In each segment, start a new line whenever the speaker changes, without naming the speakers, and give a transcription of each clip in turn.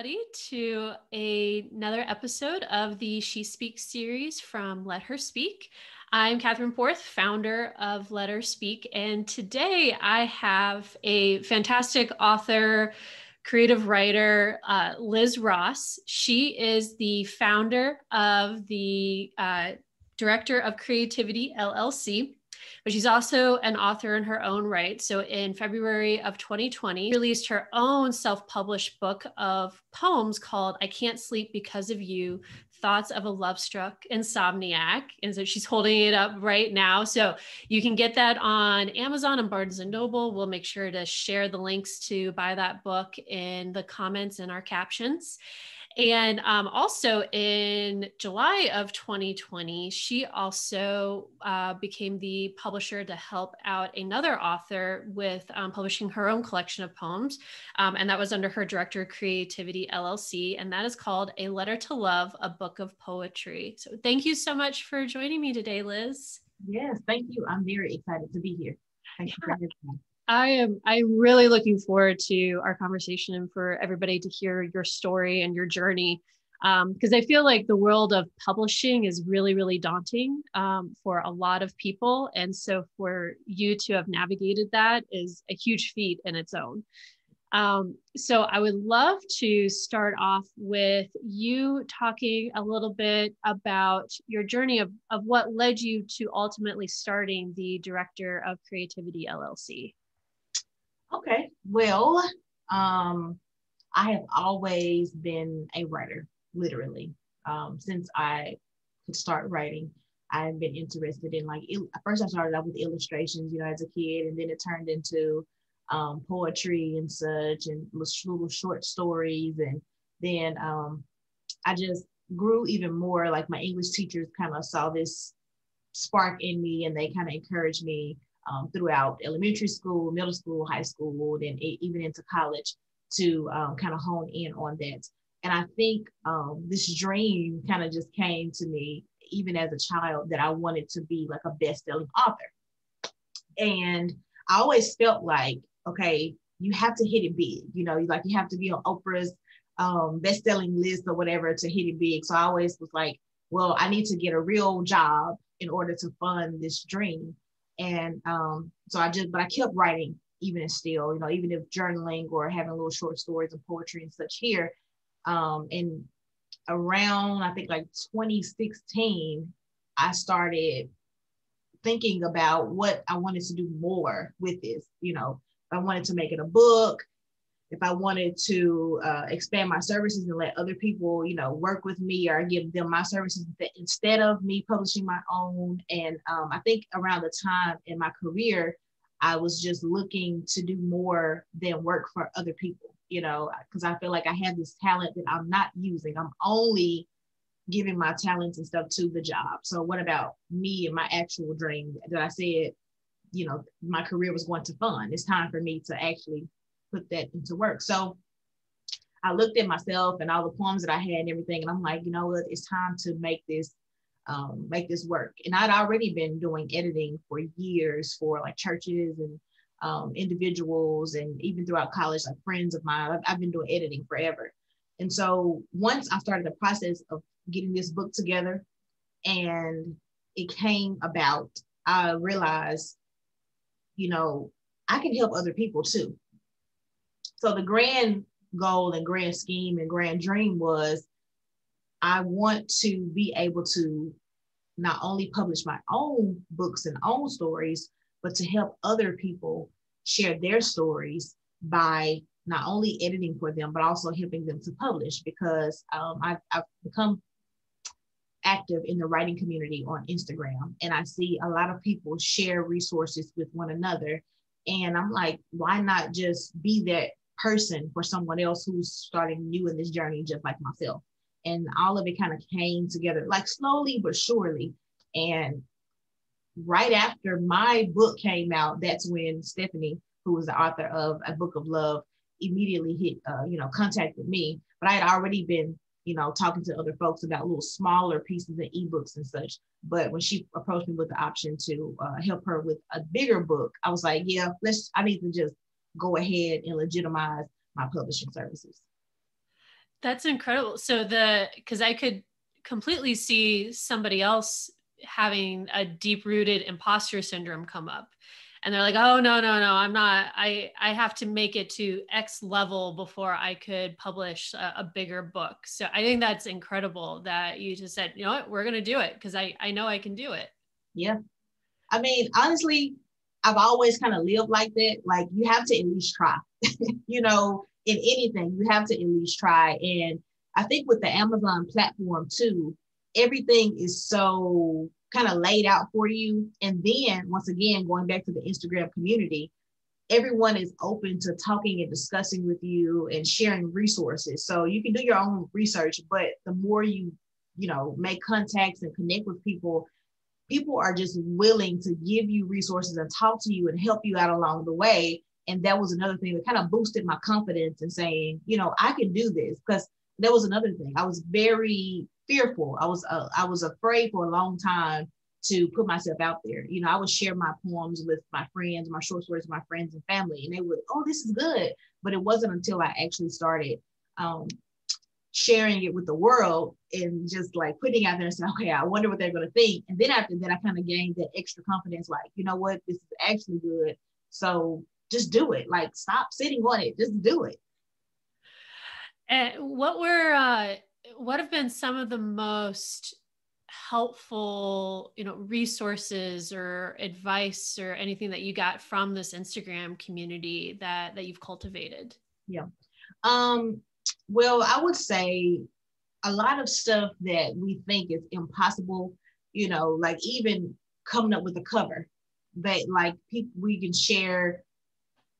everybody, to another episode of the She Speaks series from Let Her Speak. I'm Catherine Porth, founder of Let Her Speak, and today I have a fantastic author, creative writer, Liz Ross. She is the founder of the Director of Creativity, LLC. But she's also an author in her own right. So in February of 2020, released her own self-published book of poems called I Can't Sleep Because of You, Thoughts of a Lovestruck Insomniac. And so she's holding it up right now. So you can get that on Amazon and Barnes & Noble. We'll make sure to share the links to buy that book in the comments and our captions. And also in July of 2020, she also became the publisher to help out another author with publishing her own collection of poems. And that was under her Director of Creativity, LLC. And that is called A Letter to Love, a Book of Poetry. So thank you so much for joining me today, Liz.
Yes, thank you. I'm very excited to be here. Thank you for having me.
I'm really looking forward to our conversation and for everybody to hear your story and your journey. Because I feel like the world of publishing is really, really daunting for a lot of people. And so for you to have navigated that is a huge feat in its own. So I would love to start off with you talking a little bit about your journey of what led you to ultimately starting the Director of Creativity, LLC.
Okay, well, I have always been a writer, literally. Since I could start writing, I've been interested in first I started out with illustrations, as a kid, and then it turned into poetry and such, and little short stories. And then I just grew even more. Like my English teachers kind of saw this spark in me, and they kind of encouraged me throughout elementary school, middle school, high school, then even into college to kind of hone in on that. And I think this dream kind of just came to me even as a child, that I wanted to be like a best-selling author. And I always felt like, okay, you have to hit it big, you have to be on Oprah's best-selling list or whatever to hit it big. So I always was like, well, I need to get a real job in order to fund this dream. And but I kept writing even still, even if journaling or having little short stories and poetry and such here. And around, I think like 2016, I started thinking about what I wanted to do more with this. If I wanted to make it a book, if I wanted to expand my services and let other people, work with me or give them my services instead of me publishing my own. And I think around the time in my career, I was just looking to do more than work for other people, because I feel like I have this talent that I'm not using. I'm only giving my talents and stuff to the job. So what about me and my actual dream that I said, my career was going to fund? It's time for me to actually put that into work. So I looked at myself and all the poems that I had and everything, and I'm like, you know what, it's time to make this work. And I'd already been doing editing for years for like churches and individuals, and even throughout college, like friends of mine. I've been doing editing forever. And so once I started the process of getting this book together and it came about, I realized, I can help other people too. So the grand goal and grand scheme and grand dream was, I want to be able to not only publish my own books and own stories, but to help other people share their stories by not only editing for them, but also helping them to publish, because I've become active in the writing community on Instagram, and I see a lot of people share resources with one another. And I'm like, why not just be that person for someone else who's starting new in this journey, just like myself? And all of it kind of came together, like slowly but surely. And right after my book came out, that's when Stephanie, who was the author of A Book of Love, immediately contacted me. But I had already been, talking to other folks about little smaller pieces of ebooks and such. But when she approached me with the option to help her with a bigger book, I was like, yeah, I need to just go ahead and legitimize my publishing services.
That's incredible. So because I could completely see somebody else having a deep rooted imposter syndrome come up. And they're like, oh, no, no, no, I'm not, I have to make it to X level before I could publish a bigger book. So I think that's incredible that you just said, you know what, we're going to do it because I know I can do it.
Yeah. I mean, honestly, I've always kind of lived like that. Like you have to at least try, you know, in anything, you have to at least try. And I think with the Amazon platform too, everything is so kind of laid out for you. And then once again, going back to the Instagram community, everyone is open to talking and discussing with you and sharing resources. So you can do your own research, but the more you know, make contacts and connect with people, people are just willing to give you resources and talk to you and help you out along the way. And that was another thing that kind of boosted my confidence in saying, you know, I can do this. Because that was another thing. I was very fearful. I was afraid for a long time to put myself out there. You know, I would share my poems with my friends, my short stories with my friends and family, and they would, oh, this is good. But it wasn't until I actually started sharing it with the world and just like putting out there and saying, okay, I wonder what they're going to think. And then after that, I kind of gained that extra confidence, like, you know what, this is actually good. So just do it. Like, stop sitting on it. Just do it.
And what have been some of the most helpful, you know, resources or advice or anything that you got from this Instagram community that you've cultivated?
Yeah. Well, I would say a lot of stuff that we think is impossible, you know, like even coming up with a cover that like people, we can share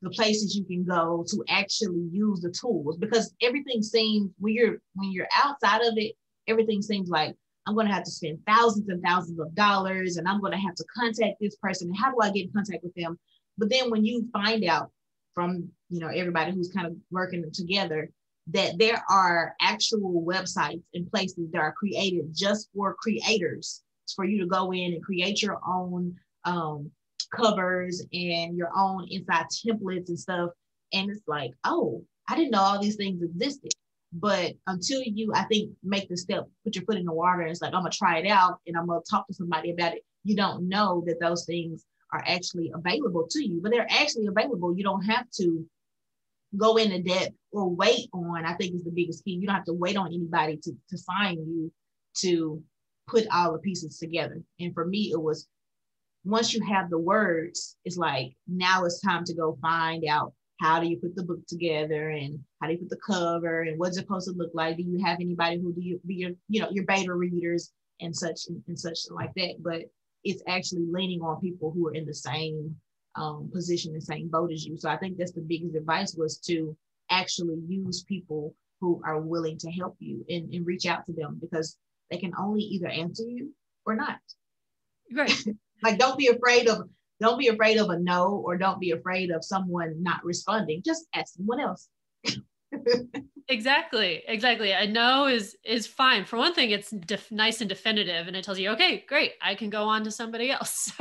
the places you can go to actually use the tools, because everything seems when you're outside of it, everything seems like I'm going to have to spend thousands and thousands of dollars and I'm going to have to contact this person. And how do I get in contact with them? But then when you find out from, you know, everybody who's kind of working together, that there are actual websites and places that are created just for creators, for you to go in and create your own covers and your own inside templates and stuff. And it's like, oh, I didn't know all these things existed. But until you, I think, make the step, put your foot in the water, and it's like, I'm gonna try it out and I'm gonna talk to somebody about it, you don't know that those things are actually available to you. But they're actually available. You don't have to go into debt or wait on, I think is the biggest key. You don't have to wait on anybody to sign you to put all the pieces together. And for me, it was, once you have the words, it's like, now it's time to go find out, how do you put the book together and how do you put the cover and what's it supposed to look like? Do you have anybody who do you be your, you know, your beta readers and such like that? But it's actually leaning on people who are in the same position, the same boat as you. So I think that's the biggest advice, was to actually use people who are willing to help you and reach out to them, because they can only either answer you or not.
Right.
Like, don't be afraid of a no, or don't be afraid of someone not responding. Just ask someone else.
Exactly. A no is fine. For one thing, it's nice and definitive, and it tells you, okay, great, I can go on to somebody else.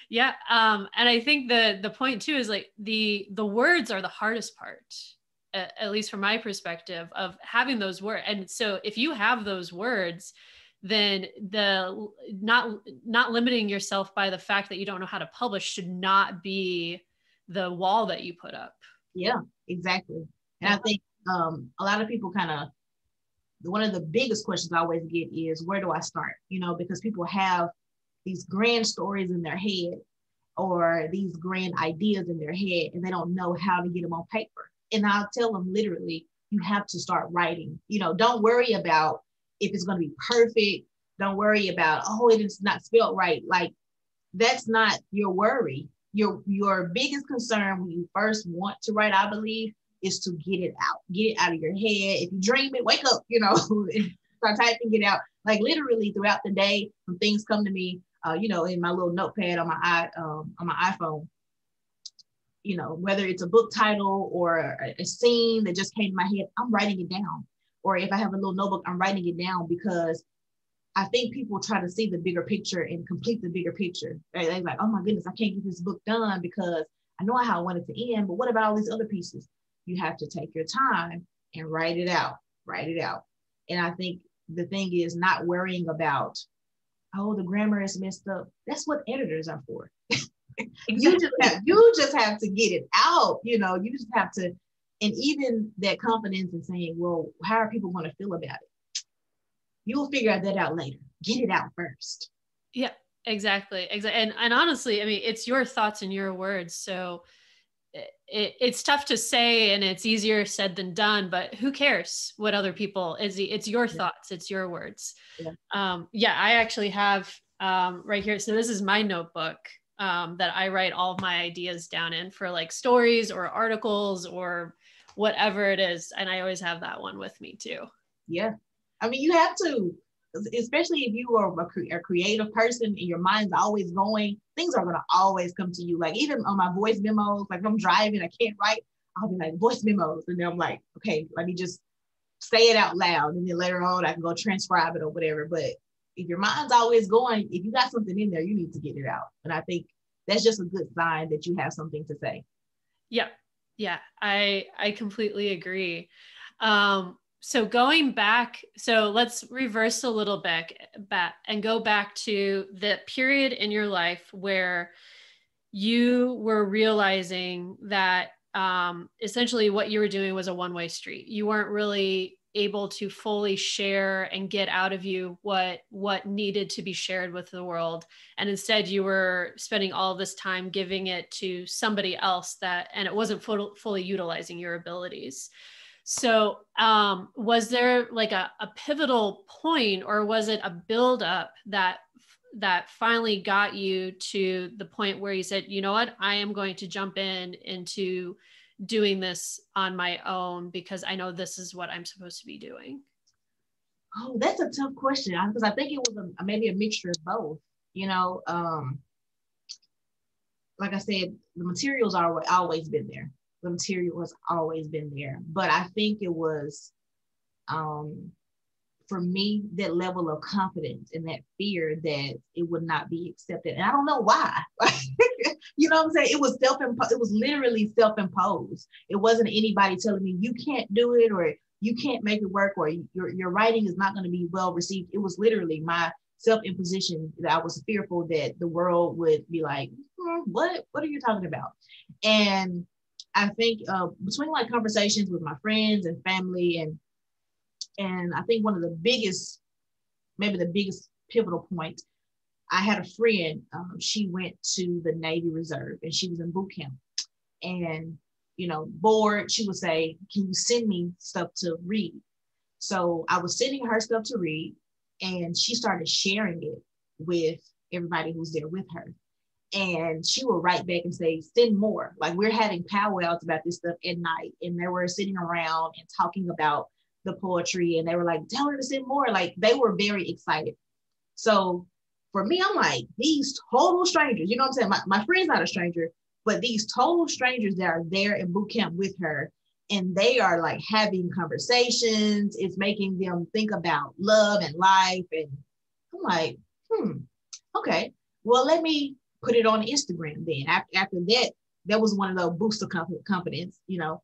Yeah. And I think the point too is like the words are the hardest part, at least from my perspective, of having those words. And so if you have those words, then the not limiting yourself by the fact that you don't know how to publish should not be the wall that you put up.
Yeah, exactly. And I think a lot of people kind of, one of the biggest questions I always get is, where do I start? You know, because people have these grand stories in their head or these grand ideas in their head, and they don't know how to get them on paper. And I'll tell them literally, you have to start writing. You know, don't worry about if it's going to be perfect. Don't worry about, oh, it is not spelled right. Like, that's not your worry. Your biggest concern when you first want to write, I believe, is to get it out of your head. If you dream it, wake up, you know, and start typing it out. Like, literally throughout the day, when things come to me, you know, in my little notepad on my iPhone, you know, whether it's a book title or a scene that just came to my head, I'm writing it down. Or if I have a little notebook, I'm writing it down, because I think people try to see the bigger picture and complete the bigger picture. They're like, oh my goodness, I can't get this book done because I know how I want it to end, but what about all these other pieces? You have to take your time and write it out. write it out. And I think the thing is not worrying about, oh, the grammar is messed up. That's what editors are for.
Exactly.
You just have to get it out. You know, you just have to, and even that confidence in saying, well, how are people going to feel about it? You'll figure that out later. Get it out first.
Yeah, exactly. And honestly, I mean, it's your thoughts and your words. So it's tough to say and it's easier said than done, but who cares what other people it's your
Yeah.
thoughts, it's your words.
Yeah.
Yeah, I actually have right here. So this is my notebook that I write all of my ideas down in for like stories or articles or whatever it is. And I always have that one with me too.
Yeah. I mean, you have to, especially if you are a creative person and your mind's always going, things are going to always come to you. Like even on my voice memos, like if I'm driving, I can't write, I'll be like voice memos. And then I'm like, okay, let me just say it out loud. And then later on, I can go transcribe it or whatever. But if your mind's always going, if you got something in there, you need to get it out. And I think that's just a good sign that you have something to say.
Yeah. Yeah. I completely agree. So going back, so let's reverse a little bit back and go back to the period in your life where you were realizing that essentially what you were doing was a one-way street. You weren't really able to fully share and get out of you what needed to be shared with the world, and instead you were spending all this time giving it to somebody else and it wasn't fully utilizing your abilities. So was there like a pivotal point, or was it a buildup that finally got you to the point where you said, you know what, I am going to jump into doing this on my own because I know this is what I'm supposed to be doing?
Oh, that's a tough question because I think it was maybe a mixture of both. You know, like I said, the materials are always been there. The material has always been there, but I think it was for me that level of confidence and that fear that it would not be accepted, and I don't know why. You know what I'm saying? It was self-imposed. It was literally self-imposed. It wasn't anybody telling me you can't do it or you can't make it work or your writing is not going to be well received. It was literally my self-imposition that I was fearful that the world would be like, what are you talking about? And I think between like conversations with my friends and family and I think one of the biggest, maybe the biggest pivotal point, I had a friend, she went to the Navy Reserve and she was in boot camp. And, you know, bored, she would say, can you send me stuff to read? So I was sending her stuff to read and she started sharing it with everybody who's there with her. And she would write back and say, send more. Like we're having powwows about this stuff at night. And they were sitting around and talking about the poetry and they were like, tell her to send more. Like they were very excited. So for me, I'm like, these total strangers, you know what I'm saying? My friend's not a stranger, but these total strangers that are there in boot camp with her, and they are like having conversations. It's making them think about love and life. And I'm like, okay, well, let me put it on Instagram then. After that, that was one of those booster confidence, you know.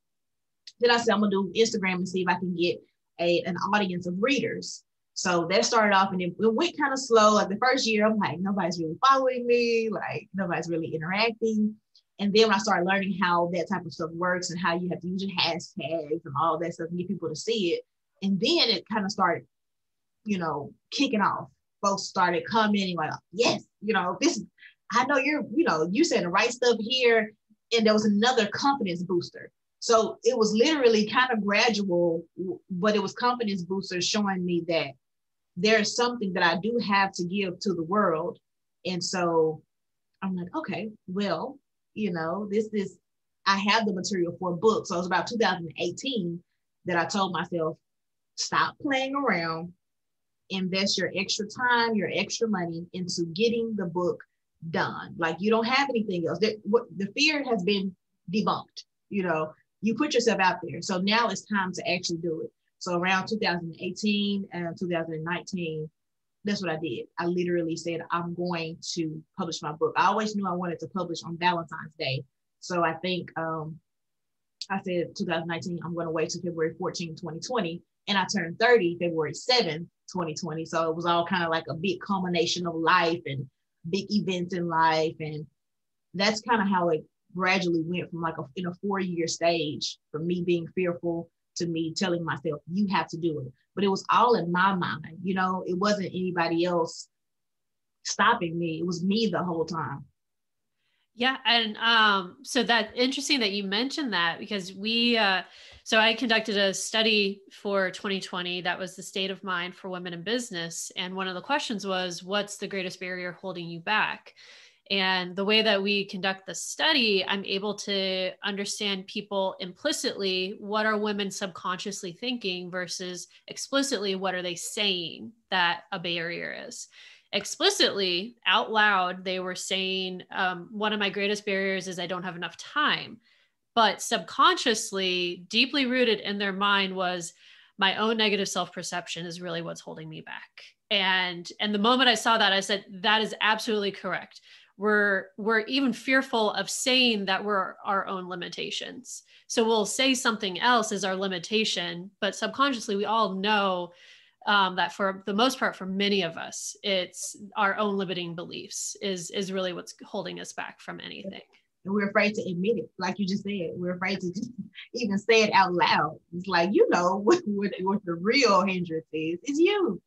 Then I said, I'm gonna do Instagram and see if I can get an audience of readers. So that started off and it went kind of slow. Like the first year, I'm like, nobody's really following me, like nobody's really interacting. And then when I started learning how that type of stuff works and how you have to use your hashtags and all that stuff and get people to see it. And then it kind of started, you know, kicking off. Folks started commenting like, yes, you know, this, I know you're, you know, you said the right stuff here. And there was another confidence booster. So it was literally kind of gradual, but it was confidence boosters showing me that there's something that I do have to give to the world. And so I'm like, okay, well, you know, I have the material for a book. So it was about 2018 that I told myself, stop playing around, invest your extra time, your extra money into getting the book done. Like you don't have anything else. The fear has been debunked, you know, you put yourself out there. So now it's time to actually do it. So around 2018 and 2019, that's what I did. I literally said, I'm going to publish my book. I always knew I wanted to publish on Valentine's Day. So I think I said 2019, I'm going to wait till February 14, 2020 And I turned 30 February 7th, 2020. So it was all kind of like a big culmination of life and big events in life. And that's kind of how it gradually went from like in a 4-year stage, from me being fearful to me telling myself, you have to do it. But it was all in my mind, you know, it wasn't anybody else stopping me. It was me the whole time.
Yeah, and so that interesting that you mentioned that, because so I conducted a study for 2020 that was the state of mind for women in business, and one of the questions was, what's the greatest barrier holding you back? And the way that we conduct the study, I'm able to understand people implicitly, what are women subconsciously thinking versus explicitly, what are they saying that a barrier is. Explicitly out loud, they were saying, one of my greatest barriers is I don't have enough time. But subconsciously, deeply rooted in their mind was, my own negative self-perception is really what's holding me back. And the moment I saw that, I said, that is absolutely correct. We're even fearful of saying that we're our own limitations. So we'll say something else is our limitation, but subconsciously we all know that for the most part, for many of us, it's our own limiting beliefs is really what's holding us back from anything.
And we're afraid to admit it. Like you just said, we're afraid to just even say it out loud. It's like, you know, what the real hindrance is you.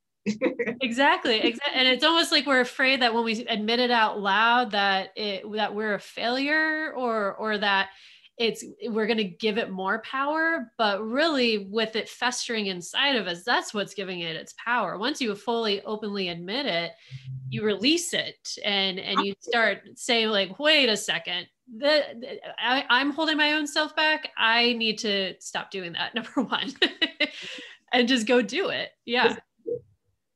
Exactly. And it's almost like we're afraid that when we admit it out loud, that we're a failure, or that we're going to give it more power. But really, with it festering inside of us, that's what's giving it its power. Once you fully openly admit it, you release it, and you start saying, like, wait a second, I'm holding my own self back. I need to stop doing that, number one. And just go do it. Yeah.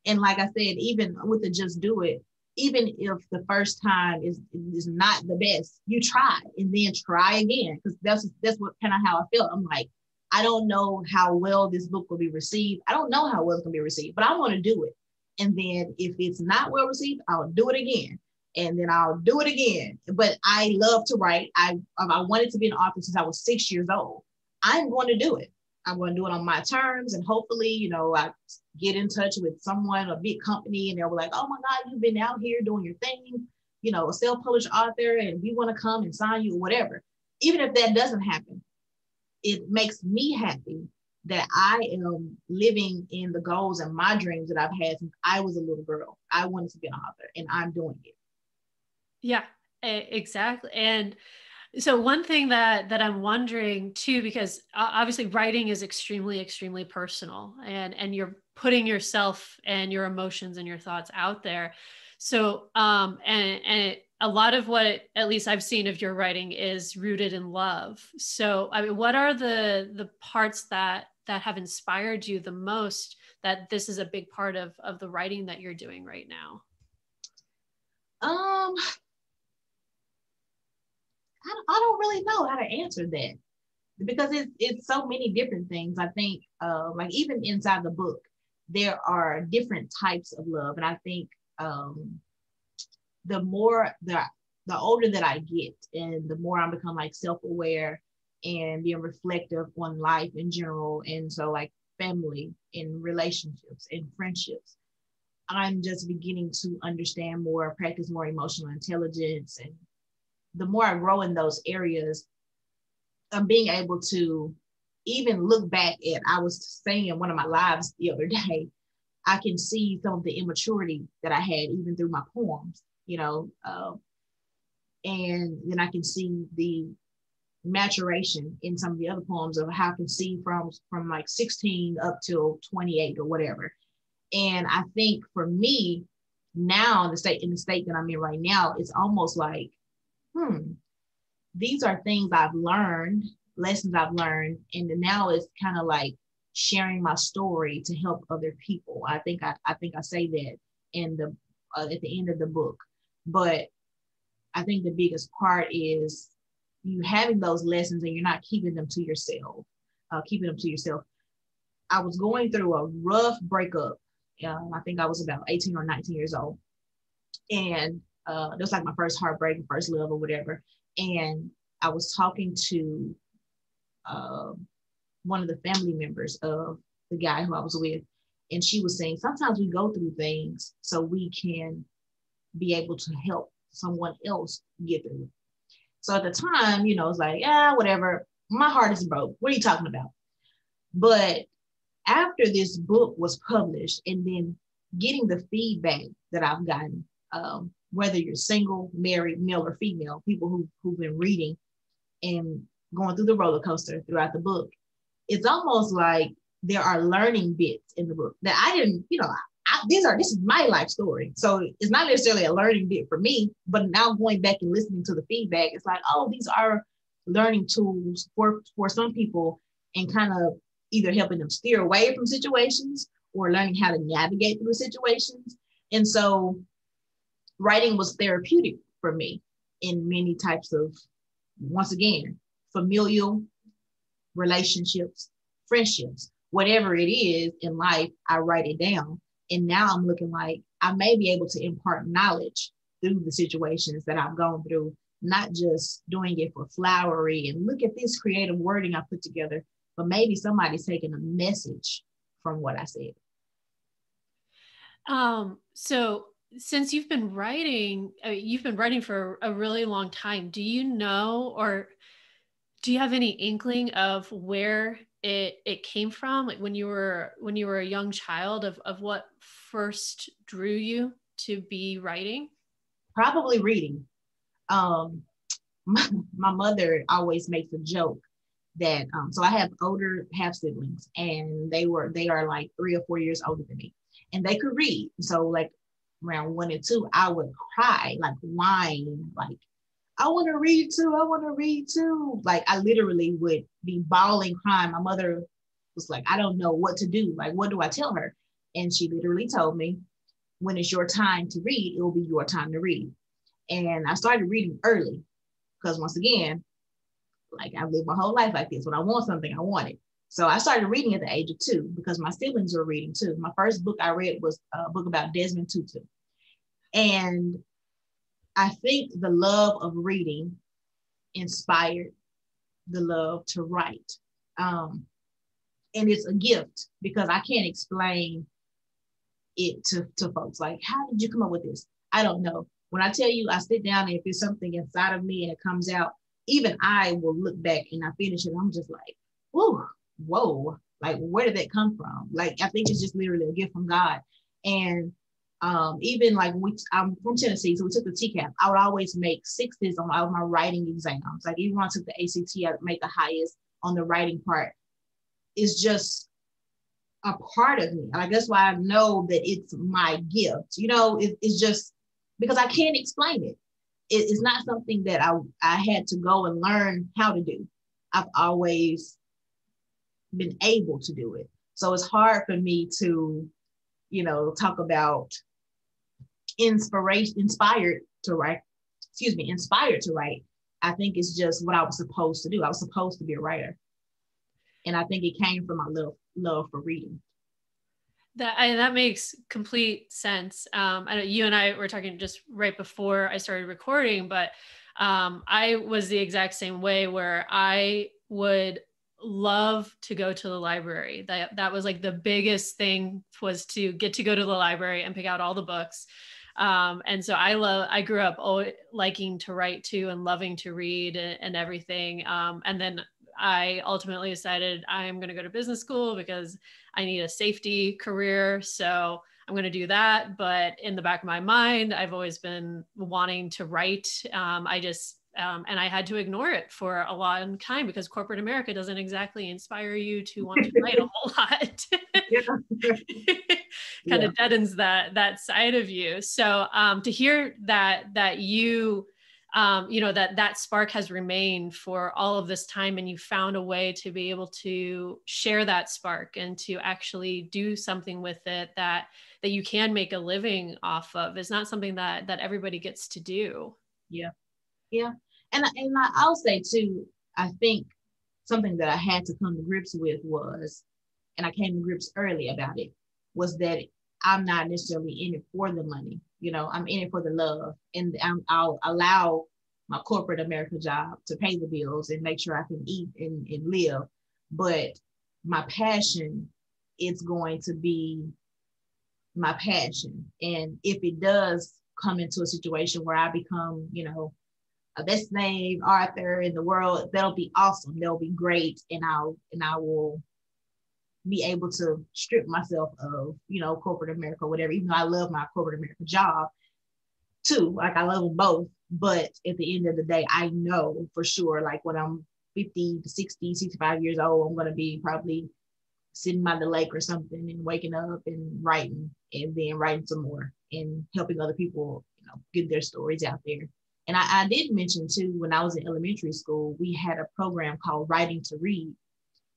And like I said, even with the just do it, even if the first time is not the best, you try and then try again. Because that's what kind of how I felt. I'm like, I don't know how well this book will be received. I don't know how well it's gonna be received, but I want to do it. And then if it's not well received, I'll do it again. And then I'll do it again. But I love to write. I wanted to be an author since I was 6 years old. I'm going to do it. I'm going to do it on my terms, and hopefully, you know, I get in touch with someone, a big company, and they'll be like, oh my God, you've been out here doing your thing, you know, a self-published author, and we want to come and sign you or whatever. Even if that doesn't happen, it makes me happy that I am living in the goals and my dreams that I've had since I was a little girl. I wanted to be an author, and I'm doing it.
Yeah, exactly. And so one thing that I'm wondering too, because obviously writing is extremely, extremely personal, and you're putting yourself and your emotions and your thoughts out there. So, a lot of what, at least I've seen of your writing, is rooted in love. So, I mean, what are the parts that have inspired you the most, that this is a big part of the writing that you're doing right now?
I don't really know how to answer that, because it's so many different things. I think like even inside the book, there are different types of love. And I think the more the older that I get, and the more I become like self-aware and being reflective on life in general, and so like family and relationships and friendships, I'm just beginning to understand more, practice more emotional intelligence. And the more I grow in those areas, I'm being able to even look back at, I was saying in one of my lives the other day, I can see some of the immaturity that I had even through my poems, you know, and then I can see the maturation in some of the other poems of how I can see from like 16 up till 28 or whatever. And I think for me now, in the state that I'm in right now, it's almost like, these are things I've learned, lessons I've learned, and now it's kind of like sharing my story to help other people. I think I say that in the at the end of the book. But I think the biggest part is you having those lessons and you're not keeping them to yourself. I was going through a rough breakup. I think I was about 18 or 19 years old, and it was like my first heartbreak, first love or whatever. And I was talking to one of the family members of the guy who I was with, and she was saying sometimes we go through things so we can be able to help someone else get through it. So at the time, you know, it's like, yeah, whatever. My heart is broke. What are you talking about? But after this book was published and then getting the feedback that I've gotten, whether you're single, married, male or female, people who've been reading and going through the roller coaster throughout the book, it's almost like there are learning bits in the book that I didn't, you know, this is my life story. So it's not necessarily a learning bit for me, but now going back and listening to the feedback, it's like, oh, these are learning tools for some people, and kind of either helping them steer away from situations or learning how to navigate through situations. And so writing was therapeutic for me in many types of, once again, familial relationships, friendships, whatever it is in life, I write it down. And now I'm looking like I may be able to impart knowledge through the situations that I've gone through, not just doing it for flowery and look at this creative wording I put together, but maybe somebody's taking a message from what I said.
So since you've been writing for a really long time, do you know, or do you have any inkling of where it came from? Like when you were a young child, of what first drew you to be writing?
Probably reading. My mother always makes a joke that so I have older half siblings, and they are like 3 or 4 years older than me, and they could read. So like around 1 and 2, I would cry, like whine, like I want to read too. I want to read too. Like I literally would be bawling, crying. My mother was like, I don't know what to do. Like, what do I tell her? And she literally told me, when it's your time to read, it will be your time to read. And I started reading early because once again, like I've lived my whole life like this. When I want something, I want it. So I started reading at the age of 2 because my siblings were reading too. My first book I read was a book about Desmond Tutu. And I think the love of reading inspired the love to write. And it's a gift because I can't explain it to folks. Like, how did you come up with this? I don't know. When I tell you, I sit down and if there's something inside of me and it comes out, even I will look back and I finish it. I'm just like, whoa, like where did that come from? Like, I think it's just literally a gift from God. And even like I'm from Tennessee, so we took the TCAP. I would always make 60s on all my writing exams. Like even when I took the ACT, I'd make the highest on the writing part. It's just a part of me. Like that's why I know that it's my gift. You know, it's just because I can't explain it. It's not something that I had to go and learn how to do. I've always been able to do it. So it's hard for me to, you know, talk about inspired to write. I think it's just what I was supposed to do. I was supposed to be a writer. And I think it came from my love for reading.
That makes complete sense. I know you and I were talking just right before I started recording, but I was the exact same way where I would love to go to the library. That was like the biggest thing, was to get to go to the library and pick out all the books. And so I grew up liking to write too and loving to read and everything. And then I ultimately decided I'm going to go to business school because I need a safety career. So I'm going to do that. But in the back of my mind, I've always been wanting to write. And I had to ignore it for a long time because corporate America doesn't exactly inspire you to want to write a whole lot. Kind of deadens that side of you. So to hear that you, that spark has remained for all of this time, and you found a way to be able to share that spark and to actually do something with it that you can make a living off of, is not something that everybody gets to do.
Yeah. And I'll say too, I think something that I had to come to grips with was, and I came to grips early about it, was that I'm not necessarily in it for the money. You know, I'm in it for the love, and I'll allow my corporate America job to pay the bills and make sure I can eat and live. But my passion it's going to be my passion. And if it does come into a situation where I become, a best named author in the world, that'll be awesome. That'll be great. And I will be able to strip myself of, corporate America, whatever, even though I love my corporate America job too. Like I love them both. But at the end of the day, I know for sure, like when I'm 50 to 60, 65 years old, I'm going to be probably sitting by the lake or something and waking up and writing and then writing some more and helping other people, get their stories out there. And I did mention too, when I was in elementary school, we had a program called Writing to Read.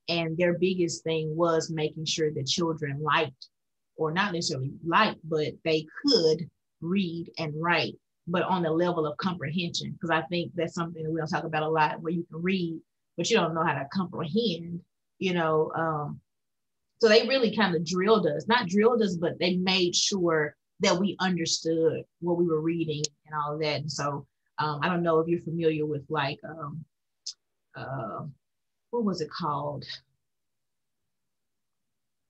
And their biggest thing was making sure that children liked, or not necessarily liked, but they could read and write, but on the level of comprehension. Because I think that's something that we don't talk about a lot, where you can read, but you don't know how to comprehend, so they really kind of not drilled us, but they made sure that we understood what we were reading and all of that. And so I don't know if you're familiar with like, what was it called?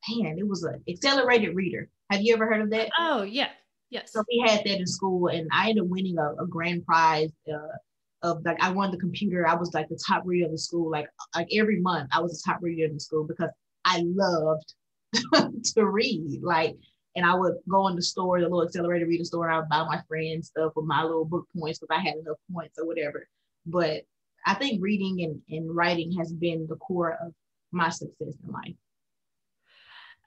Man, it was an accelerated reader. Have you ever heard of that?
Oh, yeah. Yes.
So we had that in school, and I ended up winning a grand prize of like, I won the computer. I was like the top reader of the school. Like every month I was the top reader in the school because I loved to read. Like, and I would go in the store, the little accelerated reader store, and I would buy my friends stuff with my little book points because I had enough points or whatever. But I think reading and writing has been the core of my success in life.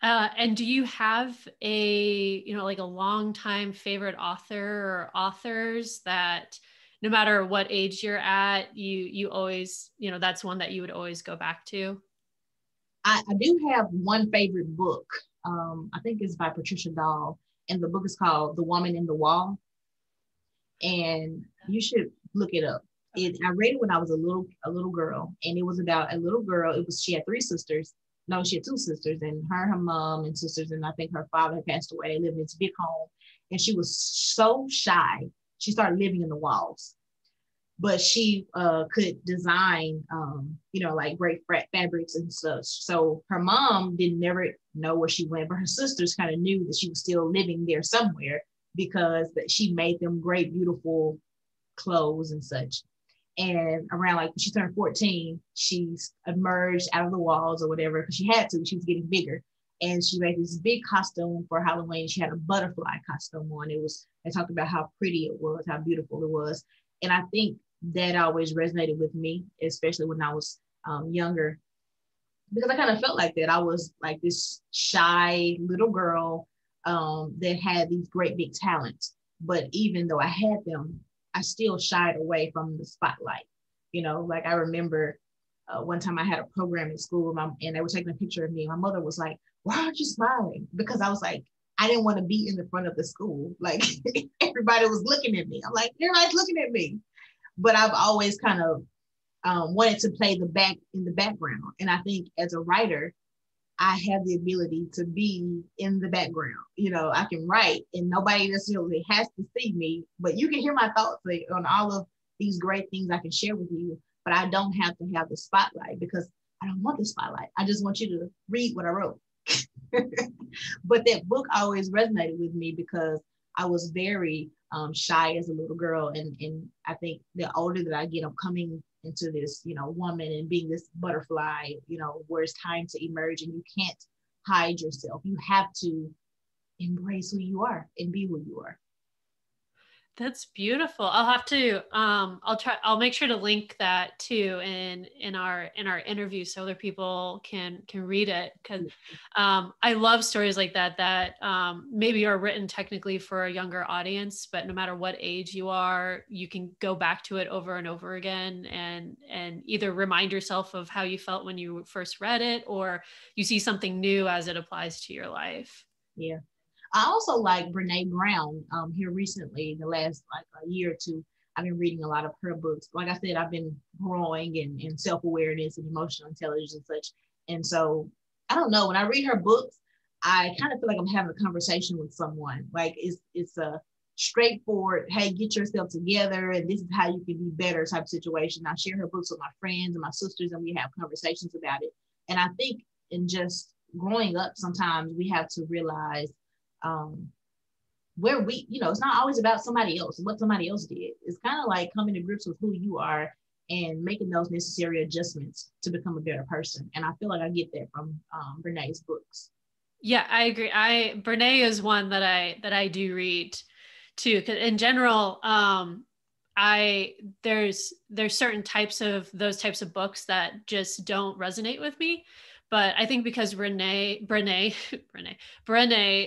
And do you have like a longtime favorite author or authors that no matter what age you're at, you always, that's one that you would always go back to?
I do have one favorite book. I think it's by Patricia Dahl, and the book is called The Woman in the Wall. And you should look it up. I read it when I was a little girl, and it was about a little girl. She had three sisters. No, she had two sisters, and her mom and sisters, and I think her father had passed away. They lived in this big home, and she was so shy. She started living in the walls, but she could design, like great fabrics and stuff. So her mom didn't never know where she went, but her sisters kind of knew that she was still living there somewhere because that she made them great, beautiful clothes and such. And around like she turned 14, she emerged out of the walls or whatever, because she had to. She was getting bigger, and she made this big costume for Halloween. She had a butterfly costume on. They talked about how pretty it was, how beautiful it was, and I think that always resonated with me, especially when I was younger, because I kind of felt like that. I was like this shy little girl that had these great big talents, but even though I had them, I still shied away from the spotlight. Like I remember one time I had a program at school, and they were taking a picture of me. My mother was like, "Why aren't you smiling?" Because I was like, I didn't want to be in the front of the school. Like everybody was looking at me. I'm like, everybody's looking at me. But I've always kind of wanted to play in the background. And I think as a writer, I have the ability to be in the background. I can write and nobody necessarily has to see me, but you can hear my thoughts on all of these great things I can share with you, but I don't have to have the spotlight because I don't want the spotlight. I just want you to read what I wrote. But that book always resonated with me because I was very shy as a little girl. And I think the older that I get, I'm coming into this, woman and being this butterfly, where it's time to emerge and you can't hide yourself. You have to embrace who you are and be who you are.
That's beautiful. I'll have to I'll make sure to link that too in our interview so other people can read it, because I love stories like that maybe are written technically for a younger audience, but no matter what age you are, you can go back to it over and over again and either remind yourself of how you felt when you first read it, or you see something new as it applies to your life.
Yeah. I also like Brene Brown. Here recently, the last like a year or two, I've been reading a lot of her books. Like I said, I've been growing in self-awareness and emotional intelligence and such. And so I don't know, when I read her books, I kind of feel like I'm having a conversation with someone. Like it's a straightforward, hey, get yourself together and this is how you can be better type of situation. I share her books with my friends and my sisters and we have conversations about it. And I think in just growing up, sometimes we have to realize um, where we, it's not always about somebody else, what somebody else did. It's kind of like coming to grips with who you are and making those necessary adjustments to become a better person. And I feel like I get that from Brené's books.
Yeah, I agree. Brene is one that I do read too. 'Cause in general, there's certain types of those types of books that just don't resonate with me. But I think because Brene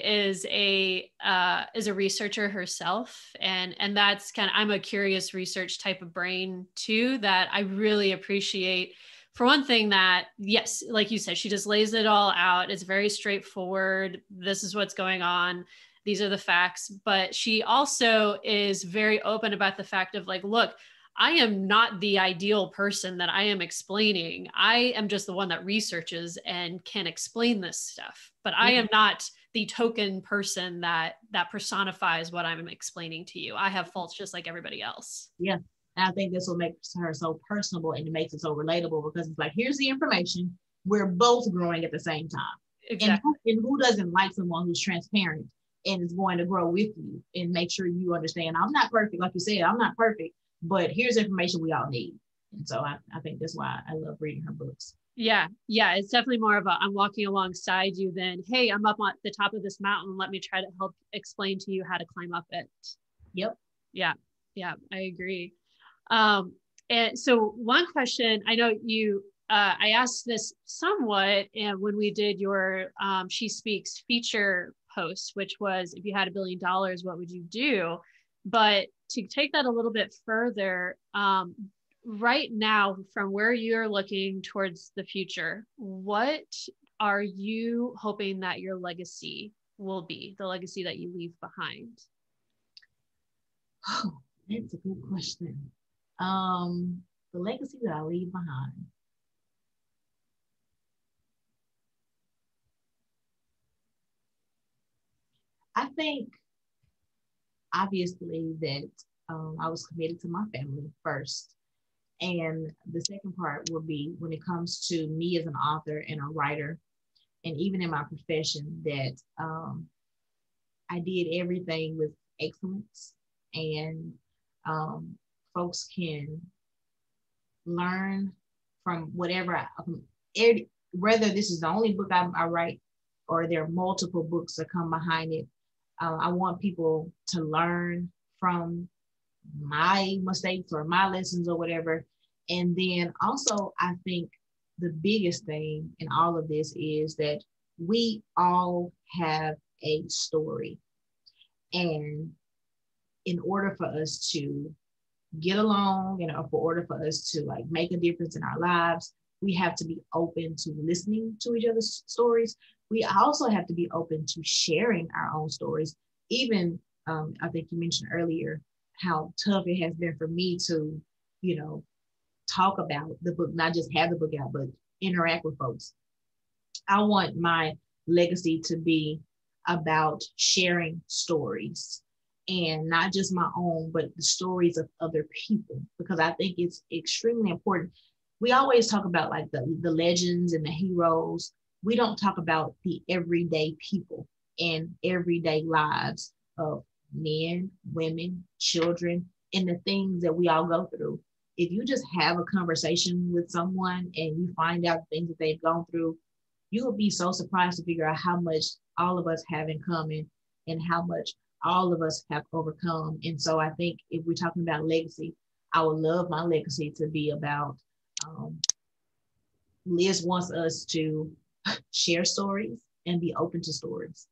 is a researcher herself, and that's kind of, I'm a curious research type of brain too, that I really appreciate. For one thing, that yes, like you said, she just lays it all out. It's very straightforward. This is what's going on. These are the facts. But she also is very open about the fact of like, look, I am not the ideal person that I am explaining. I am just the one that researches and can explain this stuff. But I am not the token person that personifies what I'm explaining to you. I have faults just like everybody else.
Yeah. And I think this will make her so personable, and it makes it so relatable, because it's like, here's the information. We're both growing at the same time.
Exactly.
And who doesn't like someone who's transparent and is going to grow with you and make sure you understand, I'm not perfect. Like you said, I'm not perfect, but here's information we all need. And so I think that's why I love reading her books.
Yeah. Yeah. It's definitely more of a, I'm walking alongside you than, hey, I'm up on the top of this mountain. Let me try to help explain to you how to climb up it.
Yep.
Yeah. Yeah. I agree. And so one question, I know you, I asked this somewhat, and when we did your She Speaks feature post, which was, if you had $1 billion, what would you do? But to take that a little bit further, right now, from where you're looking towards the future, what are you hoping that your legacy will be, the legacy that you leave behind?
Oh, that's a good question. The legacy that I leave behind. I think obviously that I was committed to my family first. And the second part will be when it comes to me as an author and a writer, and even in my profession, that I did everything with excellence, and folks can learn from whatever, whether this is the only book I write or there are multiple books that come behind it. I want people to learn from my mistakes or my lessons or whatever. And then also, I think the biggest thing in all of this is that we all have a story. And in order for us to get along, and for order for us to like make a difference in our lives, we have to be open to listening to each other's stories. We also have to be open to sharing our own stories. Even I think you mentioned earlier how tough it has been for me to, talk about the book, not just have the book out, but interact with folks. I want my legacy to be about sharing stories, and not just my own, but the stories of other people, because I think it's extremely important. We always talk about like the legends and the heroes. We don't talk about the everyday people and everyday lives of men, women, children, and the things that we all go through. If you just have a conversation with someone and you find out the things that they've gone through, you will be so surprised to figure out how much all of us have in common and how much all of us have overcome. And so I think if we're talking about legacy, I would love my legacy to be about Liz wants us to share stories and be open to stories.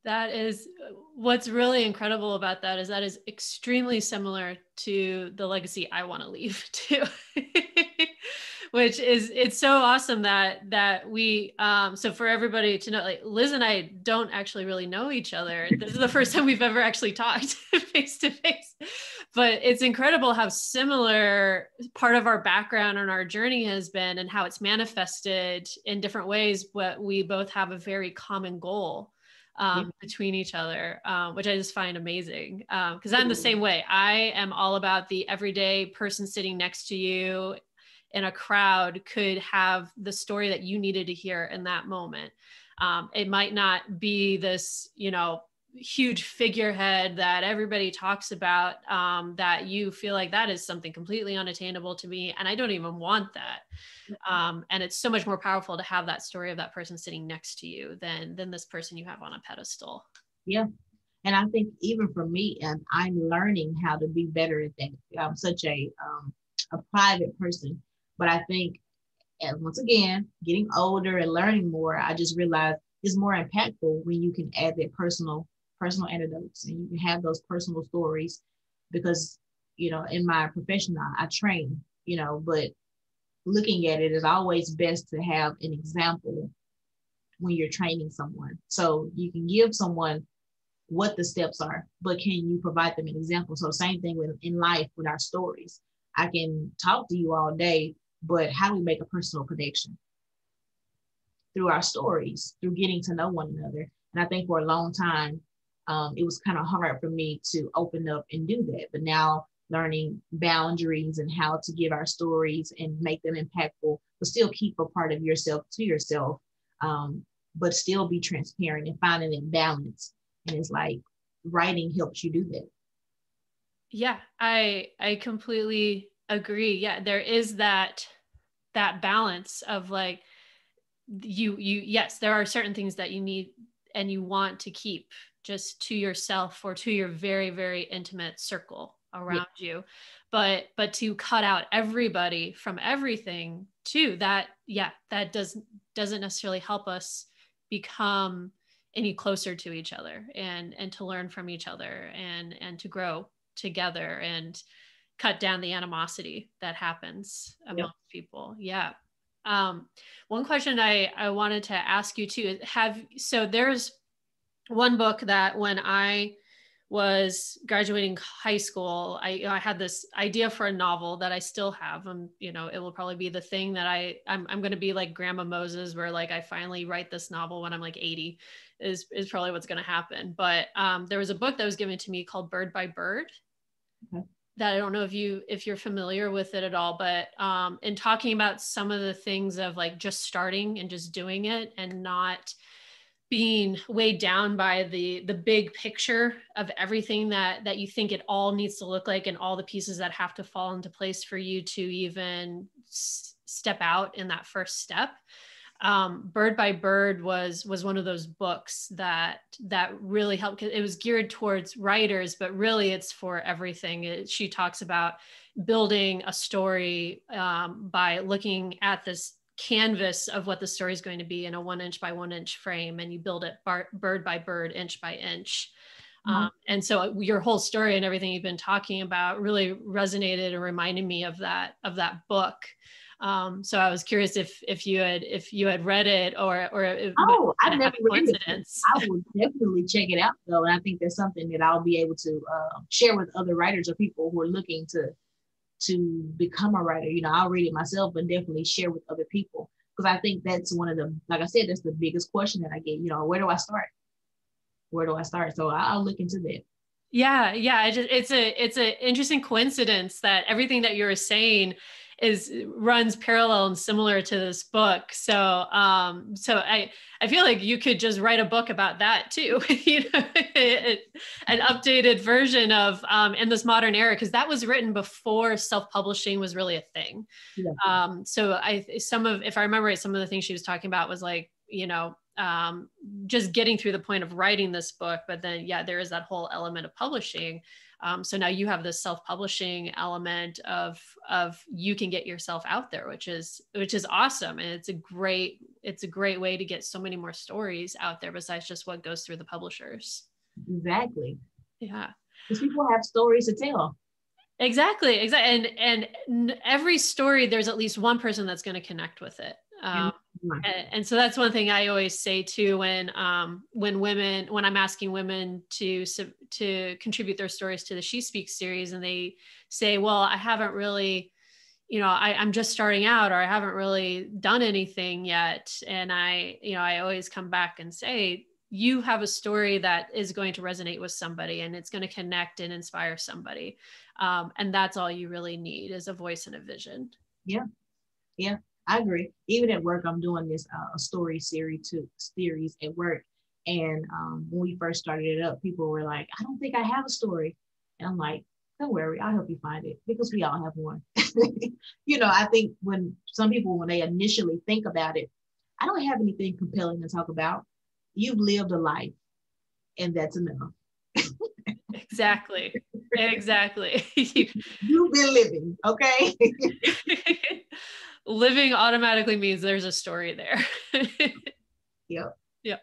That is what's really incredible about that is extremely similar to the legacy I want to leave too. Which is, it's so awesome that we so for everybody to know, like, Liz and I don't actually really know each other. This is the first time we've ever actually talked face to face, but it's incredible how similar part of our background and our journey has been, and how it's manifested in different ways, but we both have a very common goal between each other, which I just find amazing, because I'm the same way. I am all about the everyday person sitting next to you in a crowd could have the story that you needed to hear in that moment. It might not be this, huge figurehead that everybody talks about, that you feel like that is something completely unattainable to me, and I don't even want that. And it's so much more powerful to have that story of that person sitting next to you than this person you have on a pedestal.
Yeah. And I think even for me, and I'm learning how to be better at that. I'm such a private person, but I think, and once again, getting older and learning more, I just realized it's more impactful when you can add that personal anecdotes, and you can have those personal stories, because in my profession I train, but looking at it is always best to have an example when you're training someone, so you can give someone what the steps are, but can you provide them an example? So same thing with in life with our stories. I can talk to you all day, but how do we make a personal connection? Through our stories, through getting to know one another. And I think for a long time, it was kind of hard for me to open up and do that. But now learning boundaries and how to give our stories and make them impactful, but still keep a part of yourself to yourself, but still be transparent and finding that balance. And it's like writing helps you do that.
Yeah, I completely agree. Yeah, there is that balance of like, yes, there are certain things that you need and you want to keep just to yourself or to your very, very intimate circle around you, but to cut out everybody from everything too, that doesn't necessarily help us become any closer to each other, and to learn from each other, and to grow together and cut down the animosity that happens amongst people. Yeah. One question I wanted to ask you too, so there's one book that when I was graduating high school, I had this idea for a novel that I still have. It will probably be the thing that I'm going to be like Grandma Moses, where like I finally write this novel when I'm like 80 is probably what's going to happen. But there was a book that was given to me called Bird by Bird. Okay. That I don't know if you're familiar with it at all, but in talking about some of the things of like just starting and just doing it and not being weighed down by the big picture of everything that you think it all needs to look like and all the pieces that have to fall into place for you to even step out in that first step. Bird by Bird was one of those books that really helped. It was geared towards writers, but really it's for everything. She talks about building a story by looking at this canvas of what the story is going to be in a 1 inch by 1 inch frame, and you build it bird by bird, inch by inch. And so your whole story and everything you've been talking about really resonated and reminded me of that book. So I was curious if you had read it or
I've never read it. I would definitely check it out though, and I think that's something that I'll be able to share with other writers or people who are looking to become a writer. I'll read it myself, but definitely share with other people, because I think that's one of the, like I said, that's the biggest question that I get. Where do I start? So I'll look into that.
Yeah. It's an interesting coincidence that everything that you were saying runs parallel and similar to this book. So I feel like you could just write a book about that too, an updated version of in this modern era, because that was written before self-publishing was really a thing. Yeah. So if I remember right, some of the things she was talking about was like, just getting through the point of writing this book, but then there is that whole element of publishing. So now you have this self-publishing element of you can get yourself out there, which is awesome. And it's a great way to get so many more stories out there besides just what goes through the publishers.
Exactly.
Yeah.
Because people have stories to tell.
Exactly. And every story, there's at least one person that's going to connect with it. And so that's one thing I always say too, when I'm asking women to contribute their stories to the She Speaks series, and they say, well, I haven't really, I'm just starting out, or I haven't really done anything yet. And I always come back and say, you have a story that is going to resonate with somebody, and it's going to connect and inspire somebody. And that's all you really need, is a voice and a vision.
Yeah. Yeah, I agree. Even at work, I'm doing this a story series at work. And when we first started it up, people were like, "I don't think I have a story," and I'm like, "Don't worry, I'll help you find it because we all have one." I think when some people, when they initially think about it, I don't have anything compelling to talk about. You've lived a life, and that's enough.
Exactly. Exactly.
You've been living, okay?
Living automatically means there's a story there.
Yep.
Yeah.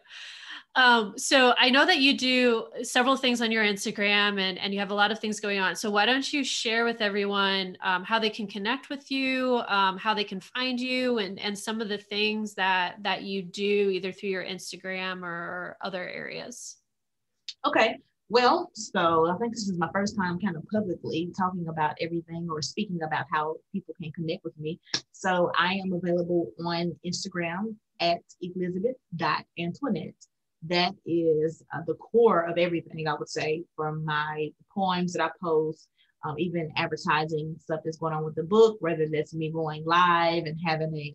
So I know that you do several things on your Instagram and you have a lot of things going on. So why don't you share with everyone how they can connect with you, how they can find you, and some of the things that you do either through your Instagram or other areas.
Okay. Well, so I think this is my first time kind of publicly talking about everything or speaking about how people can connect with me. So I am available on Instagram at Elizabeth.Antoinette. That is the core of everything, I would say, from my poems that I post, even advertising stuff that's going on with the book, whether that's me going live and having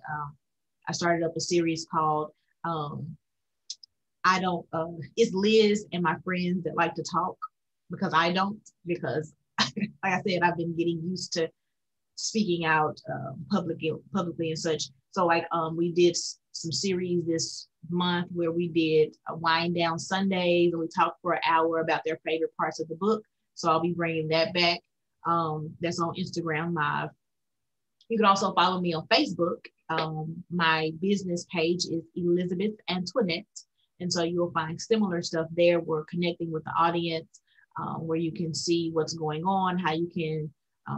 I started up a series called um, I don't, it's Liz and my friends that like to talk because I don't, because like I said, I've been getting used to speaking out publicly and such. So like we did some series this month where we did a wind down Sundays and we talked for an hour about their favorite parts of the book. So I'll be bringing that back. That's on Instagram Live. You can also follow me on Facebook. My business page is Elizabeth Antoinette. And so you'll find similar stuff there. We're connecting with the audience where you can see what's going on, how you can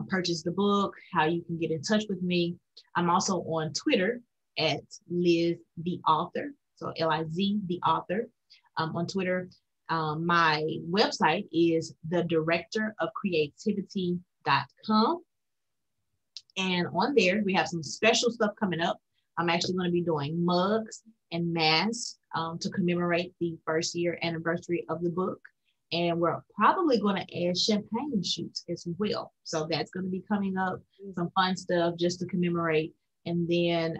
purchase the book, how you can get in touch with me. I'm also on Twitter at Liz the Author. So Liz the Author on Twitter. My website is thedirectorofcreativity.com. And on there, we have some special stuff coming up. I'm actually going to be doing mugs and masks to commemorate the first year anniversary of the book. And we're probably going to add champagne shoots as well. So that's going to be coming up, some fun stuff just to commemorate. And then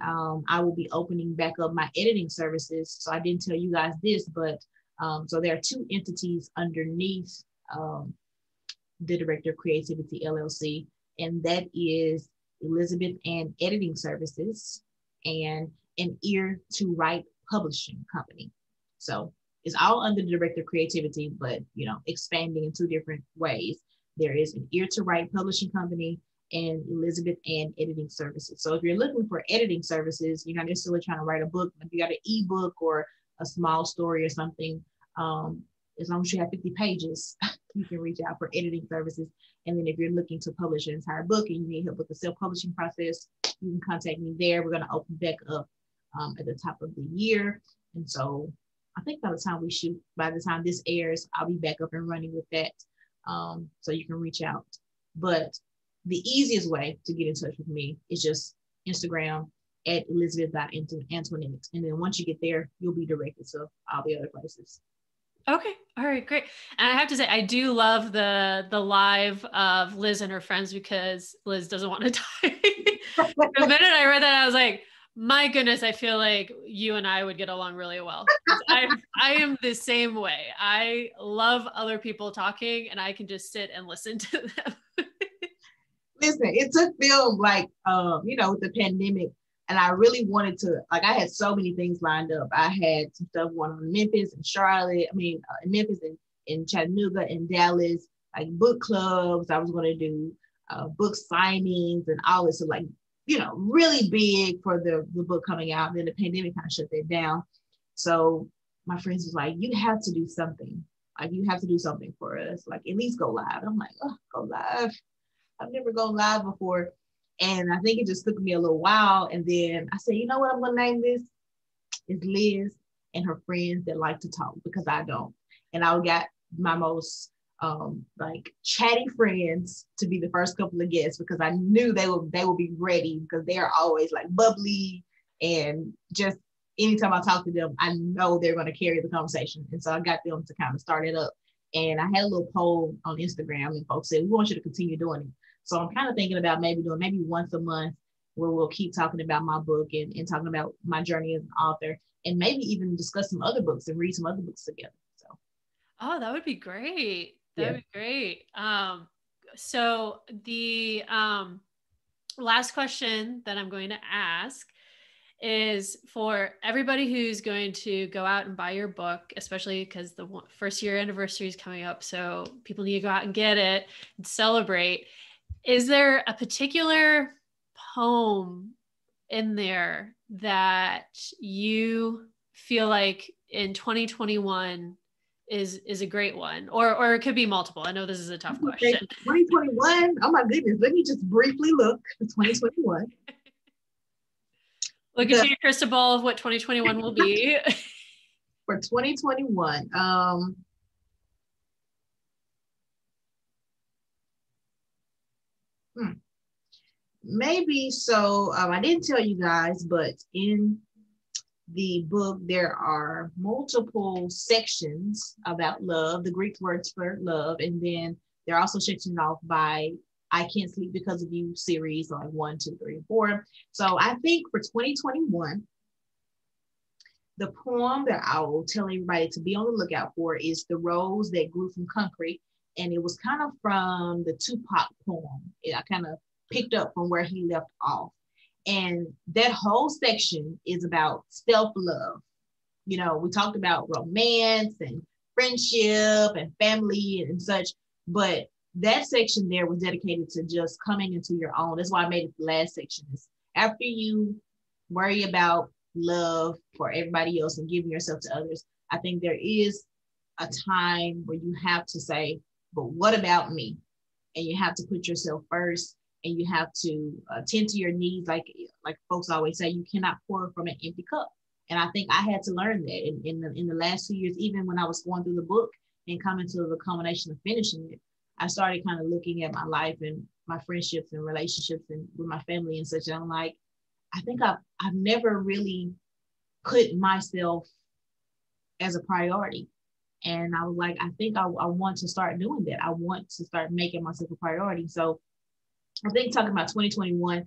I will be opening back up my editing services. So I didn't tell you guys this, but so there are two entities underneath the Director of Creativity LLC, and that is Elizabeth Ann Editing Services and an Ear to Write Publishing Company. So it's all under the Director of Creativity, but expanding in two different ways. There is an Ear to Write Publishing Company and Elizabeth Ann Editing Services. So if you're looking for editing services, you're not necessarily trying to write a book. If you got an ebook or a small story or something, as long as you have 50 pages, you can reach out for editing services. And then if you're looking to publish an entire book and you need help with the self-publishing process, you can contact me there. We're going to open back up at the top of the year. And so I think by the time this airs, I'll be back up and running with that. So you can reach out. But the easiest way to get in touch with me is just Instagram at Elizabeth.Antoinette. And then once you get there, you'll be directed to all the other places.
Okay. All right, great. And I have to say, I do love the live of Liz and her friends because Liz doesn't want to die. The minute I read that, I was like, my goodness, I feel like you and I would get along really well. I am the same way. I love other people talking and I can just sit and listen to them.
Listen, it took them with the pandemic. And I really wanted to, I had so many things lined up. I had some stuff going on in Memphis and Charlotte, in Memphis and in Chattanooga and Dallas, like book clubs. I was going to do book signings and all this, really big for the book coming out. And then the pandemic kind of shut that down. So my friends was like, you have to do something. Like, you have to do something for us. Like, at least go live. I'm like, oh, go live. I've never gone live before. And I think it just took me a little while. And then I said, you know what I'm going to name this? It's Liz and her friends that like to talk, because I don't. And I got my most chatty friends to be the first couple of guests, because I knew they would be ready, because they're always like bubbly, and just anytime I talk to them, I know they're going to carry the conversation. And so I got them to kind of start it up. And I had a little poll on Instagram and folks said, we want you to continue doing it. So I'm kind of thinking about maybe doing once a month, where we'll keep talking about my book and talking about my journey as an author, and maybe even discuss some other books and read some other books together. So,
oh, that would be great. That
yeah.
would be great. So the last question that I'm going to ask is for everybody who's going to go out and buy your book, especially because the first year anniversary is coming up. So people need to go out and get it and celebrate. Is there a particular poem in there that you feel like in 2021 is a great one, or it could be multiple? I know this is a tough question.
2021. Oh my goodness. Let me just briefly look for 2021.
Look into your crystal ball of what 2021 will be.
For 2021. Maybe so. I didn't tell you guys, but in the book, there are multiple sections about love, the Greek words for love, and then there are also sectioned off by I Can't Sleep Because of You series, like 1, 2, 3, and 4. So I think for 2021, the poem that I will tell everybody to be on the lookout for is The Rose That Grew from Concrete. And it was kind of from the Tupac poem. I kind of picked up from where he left off. And that whole section is about self-love. You know, we talked about romance and friendship and family and such, but that section there was dedicated to just coming into your own. That's why I made it the last section. Is after you worry about love for everybody else and giving yourself to others, I think there is a time where you have to say, but what about me? And you have to put yourself first, and you have to tend to your needs. Like folks always say, you cannot pour from an empty cup. And I think I had to learn that in the last 2 years, even when I was going through the book and coming to the culmination of finishing it, I started kind of looking at my life and my friendships and relationships and with my family and such. And I'm like, I think I've never really put myself as a priority. And I was like, I think I want to start doing that. I want to start making myself a priority. So I think talking about 2021,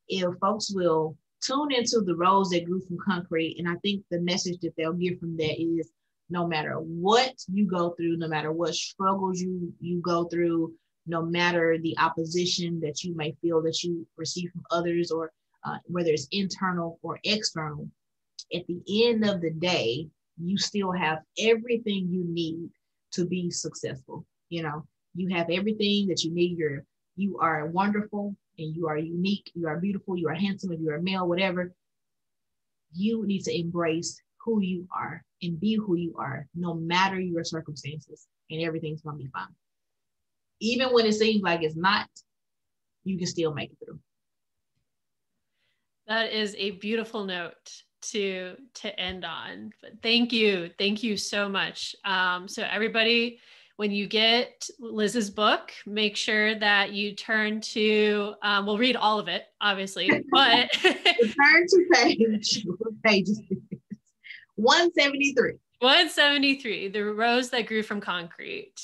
if folks will tune into The Rose That Grew from Concrete, and I think the message that they'll get from that is no matter what you go through, no matter what struggles you go through, no matter the opposition that you may feel that you receive from others, or whether it's internal or external, at the end of the day, you still have everything you need to be successful. You know, you have everything that you need. You are wonderful and you are unique. You are beautiful. You are handsome. If you're a male, whatever, you need to embrace who you are and be who you are, no matter your circumstances, and everything's going to be fine. Even when it seems like it's not, you can still make it through.
That is a beautiful note to end on. But thank you so much. So everybody, when you get Liz's book, make sure that you turn to, we'll read all of it, obviously, but
turn to pages 173.
173, The Rose That Grew from Concrete.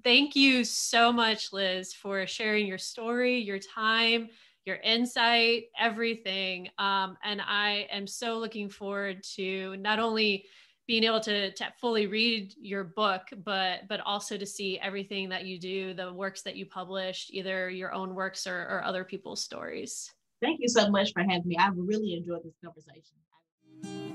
Thank you so much, Liz, for sharing your story, your time, your insight, everything. And I am so looking forward to not only being able to fully read your book, but also to see everything that you do, the works that you published, either your own works or other people's stories.
Thank you so much for having me. I've really enjoyed this conversation.